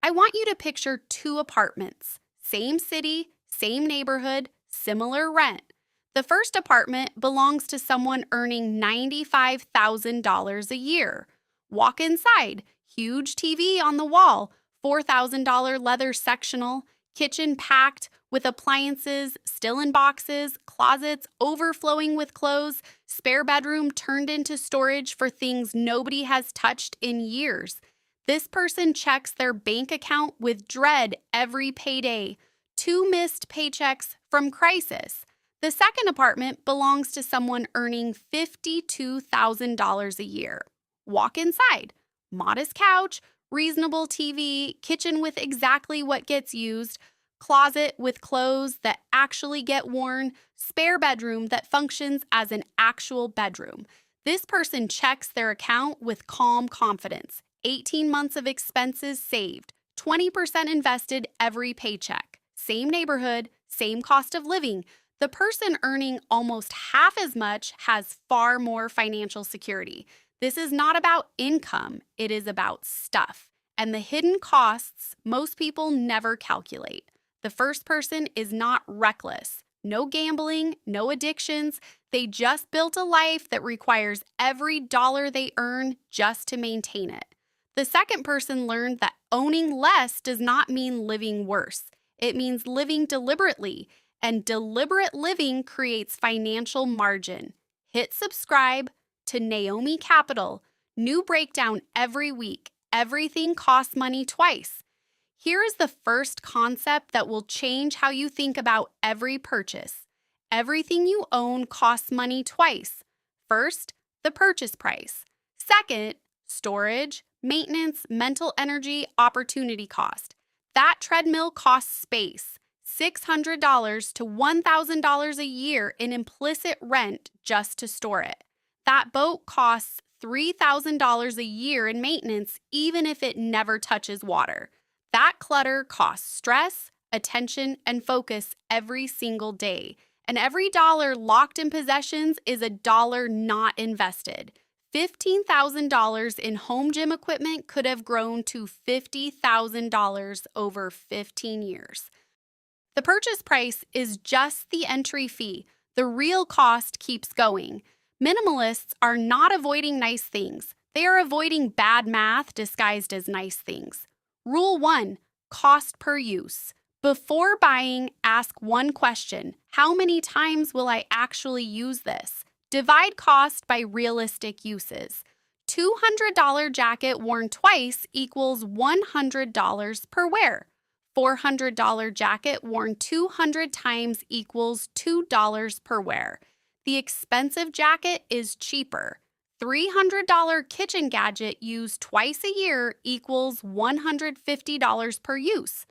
I want you to picture two apartments, same city, same neighborhood, similar rent. The first apartment belongs to someone earning $95,000 a year. Walk inside, huge TV on the wall, $4,000 leather sectional, kitchen packed with appliances still in boxes, closets overflowing with clothes, spare bedroom turned into storage for things nobody has touched in years. This person checks their bank account with dread every payday. Two missed paychecks from crisis. The second apartment belongs to someone earning $52,000 a year. Walk inside. Modest couch, reasonable TV, kitchen with exactly what gets used, closet with clothes that actually get worn, spare bedroom that functions as an actual bedroom. This person checks their account with calm confidence. 18 months of expenses saved, 20% invested every paycheck. Same neighborhood, same cost of living. The person earning almost half as much has far more financial security. This is not about income, it is about stuff. And the hidden costs most people never calculate. The first person is not reckless. No gambling, no addictions. They just built a life that requires every dollar they earn just to maintain it. The second person learned that owning less does not mean living worse. It means living deliberately, and deliberate living creates financial margin. Hit subscribe to Naomi Capital. New breakdown every week. Everything costs money twice. Here is the first concept that will change how you think about every purchase. Everything you own costs money twice. First, the purchase price. Second, storage, maintenance, mental energy, opportunity cost. That treadmill costs space, $600 to $1,000 a year in implicit rent just to store it. That boat costs $3,000 a year in maintenance even if it never touches water. That clutter costs stress, attention, and focus every single day. And every dollar locked in possessions is a dollar not invested. $15,000 in home gym equipment could have grown to $50,000 over 15 years. The purchase price is just the entry fee. The real cost keeps going. Minimalists are not avoiding nice things. They are avoiding bad math disguised as nice things. Rule 1, cost per use. Before buying, ask one question: how many times will I actually use this? Divide cost by realistic uses. $200 jacket worn twice equals $100 per wear. $400 jacket worn 200 times equals $2 per wear. The expensive jacket is cheaper. $300 kitchen gadget used twice a year equals $150 per use.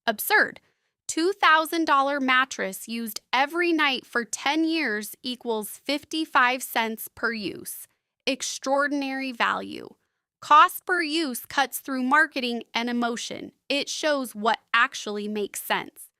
Absurd. $2,000 mattress used every night for 10 years equals 55 cents per use. Extraordinary value. Cost per use cuts through marketing and emotion. It shows what actually makes sense.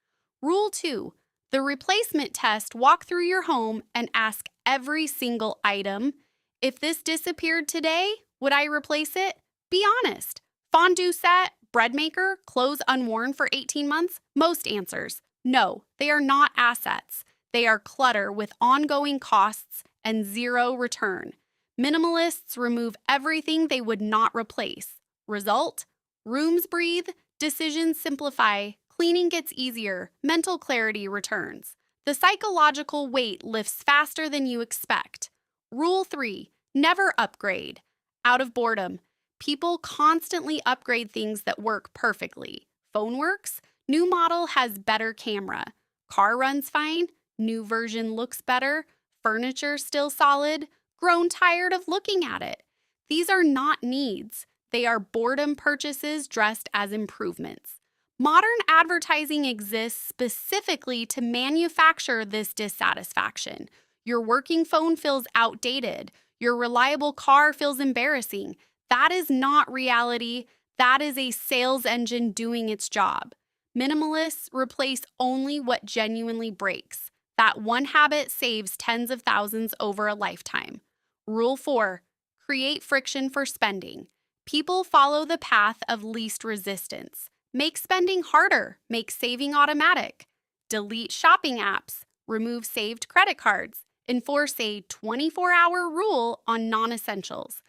Rule 2. The replacement test. Walk through your home and ask every single item: if this disappeared today, would I replace it? Be honest. Fondue set, bread maker, clothes unworn for 18 months? Most answers: no, they are not assets. They are clutter with ongoing costs and zero return. Minimalists remove everything they would not replace. Result: rooms breathe, decisions simplify, cleaning gets easier, mental clarity returns. The psychological weight lifts faster than you expect. Rule 3, never upgrade. Out of boredom. People constantly upgrade things that work perfectly. Phone works, new model has better camera. Car runs fine, new version looks better. Furniture still solid, grown tired of looking at it. These are not needs. They are boredom purchases dressed as improvements. Modern advertising exists specifically to manufacture this dissatisfaction. Your working phone feels outdated. Your reliable car feels embarrassing. That is not reality. That is a sales engine doing its job. Minimalists replace only what genuinely breaks. That one habit saves tens of thousands over a lifetime. Rule 4, create friction for spending. People follow the path of least resistance. Make spending harder, make saving automatic. Delete shopping apps, remove saved credit cards, enforce a 24-hour rule on non essentials.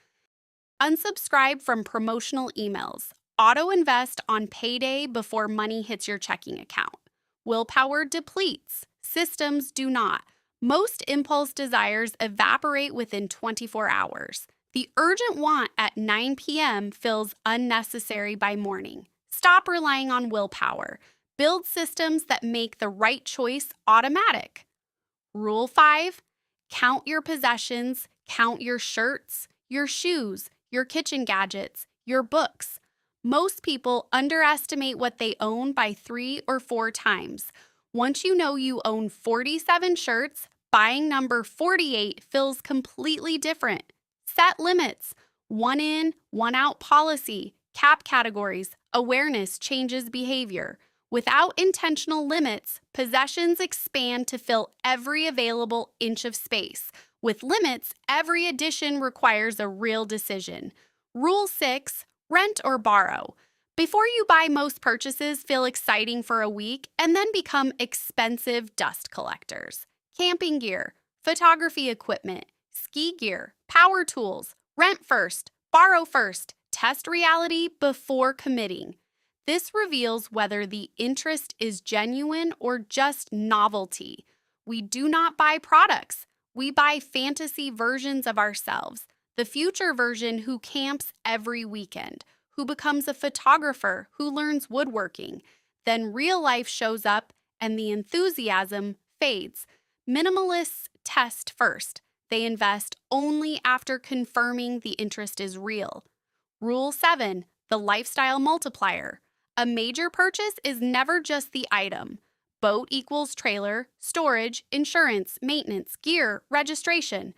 Unsubscribe from promotional emails. Auto invest on payday before money hits your checking account. Willpower depletes. Systems do not. Most impulse desires evaporate within 24 hours. The urgent want at 9 p.m. feels unnecessary by morning. Stop relying on willpower. Build systems that make the right choice automatic. Rule 5: count your possessions, count your shirts, your shoes, your kitchen gadgets, your books. Most people underestimate what they own by 3 or 4 times. Once you know you own 47 shirts, buying number 48 feels completely different. Set limits. One in, one out policy, cap categories, awareness changes behavior. Without intentional limits, possessions expand to fill every available inch of space. With limits, every addition requires a real decision. Rule 6: rent or borrow. Before you buy, most purchases feel exciting for a week and then become expensive dust collectors. Camping gear, photography equipment, ski gear, power tools. Rent first, borrow first, test reality before committing. This reveals whether the interest is genuine or just novelty. We do not buy products. We buy fantasy versions of ourselves. The future version who camps every weekend, who becomes a photographer, who learns woodworking. Then real life shows up and the enthusiasm fades. Minimalists test first. They invest only after confirming the interest is real. Rule 7: the lifestyle multiplier. A major purchase is never just the item. Boat equals trailer, storage, insurance, maintenance, gear, registration.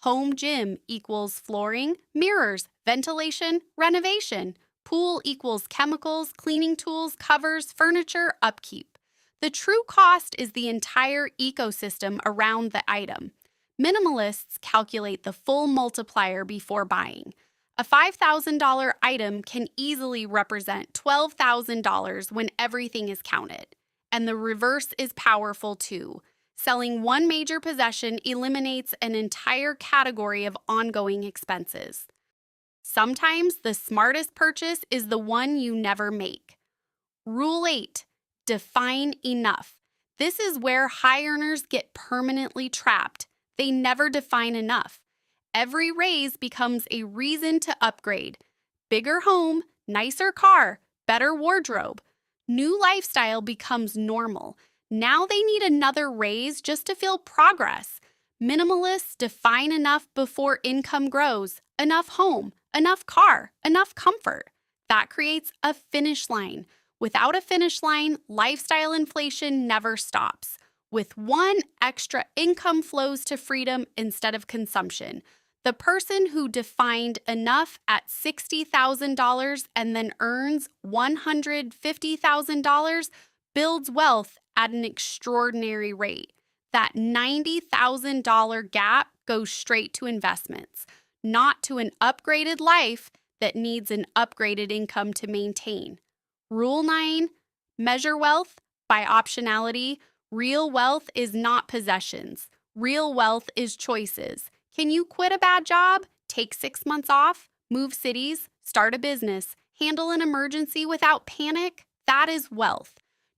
Home gym equals flooring, mirrors, ventilation, renovation. Pool equals chemicals, cleaning tools, covers, furniture, upkeep. The true cost is the entire ecosystem around the item. Minimalists calculate the full multiplier before buying. A $5,000 item can easily represent $12,000 when everything is counted. And the reverse is powerful too. Selling one major possession eliminates an entire category of ongoing expenses. Sometimes the smartest purchase is the one you never make. Rule 8: define enough. This is where high earners get permanently trapped. They never define enough. Every raise becomes a reason to upgrade. Bigger home, nicer car, better wardrobe. New lifestyle becomes normal. Now they need another raise just to feel progress. Minimalists define enough before income grows. Enough home, enough car, enough comfort. That creates a finish line. Without a finish line, lifestyle inflation never stops. With one, extra income flows to freedom instead of consumption. The person who defined enough at $60,000 and then earns $150,000 builds wealth at an extraordinary rate. That $90,000 gap goes straight to investments, not to an upgraded life that needs an upgraded income to maintain. Rule 9: measure wealth by optionality. Real wealth is not possessions. Real wealth is choices. Can you quit a bad job, take 6 months off, move cities, start a business, handle an emergency without panic? That is wealth.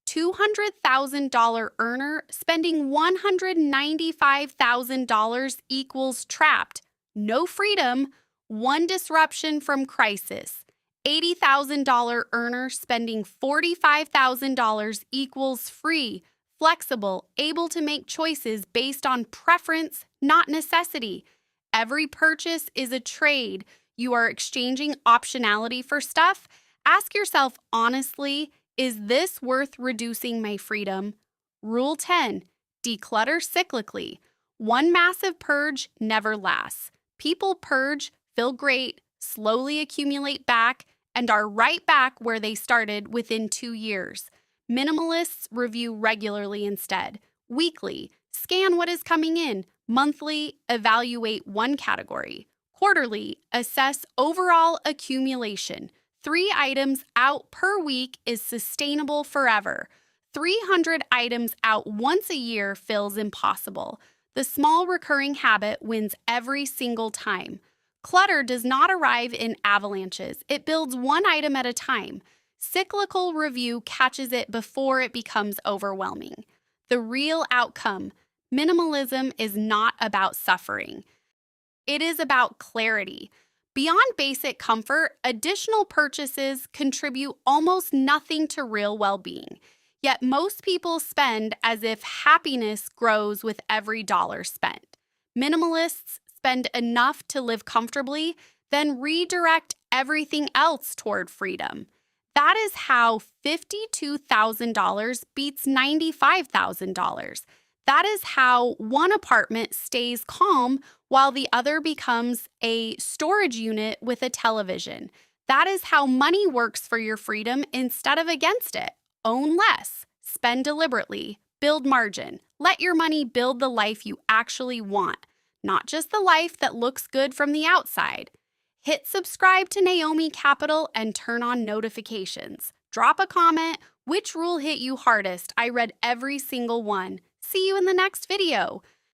$200,000 earner spending $195,000 equals trapped. No freedom, one disruption from crisis. $80,000 earner spending $45,000 equals free, flexible, able to make choices based on preference, not necessity. Every purchase is a trade. You are exchanging optionality for stuff. Ask yourself honestly, is this worth reducing my freedom? Rule 10: declutter cyclically. One massive purge never lasts. People purge, feel great, slowly accumulate back, and are right back where they started within 2 years. Minimalists review regularly instead. Weekly, scan what is coming in. Monthly, evaluate one category. Quarterly, assess overall accumulation. 3 items out per week is sustainable forever. 300 items out once a year feels impossible. The small recurring habit wins every single time. Clutter does not arrive in avalanches, it builds one item at a time. Cyclical review catches it before it becomes overwhelming. The real outcome: minimalism is not about suffering, it is about clarity. Beyond basic comfort, additional purchases contribute almost nothing to real well being. Yet most people spend as if happiness grows with every dollar spent. Minimalists spend enough to live comfortably, then redirect everything else toward freedom. That is how $52,000 beats $95,000. That is how one apartment stays calm while the other becomes a storage unit with a television. That is how money works for your freedom instead of against it. Own less, spend deliberately, build margin. Let your money build the life you actually want, not just the life that looks good from the outside. Hit subscribe to Naomi Capital and turn on notifications. Drop a comment. Which rule hit you hardest? I read every single one. See you in the next video.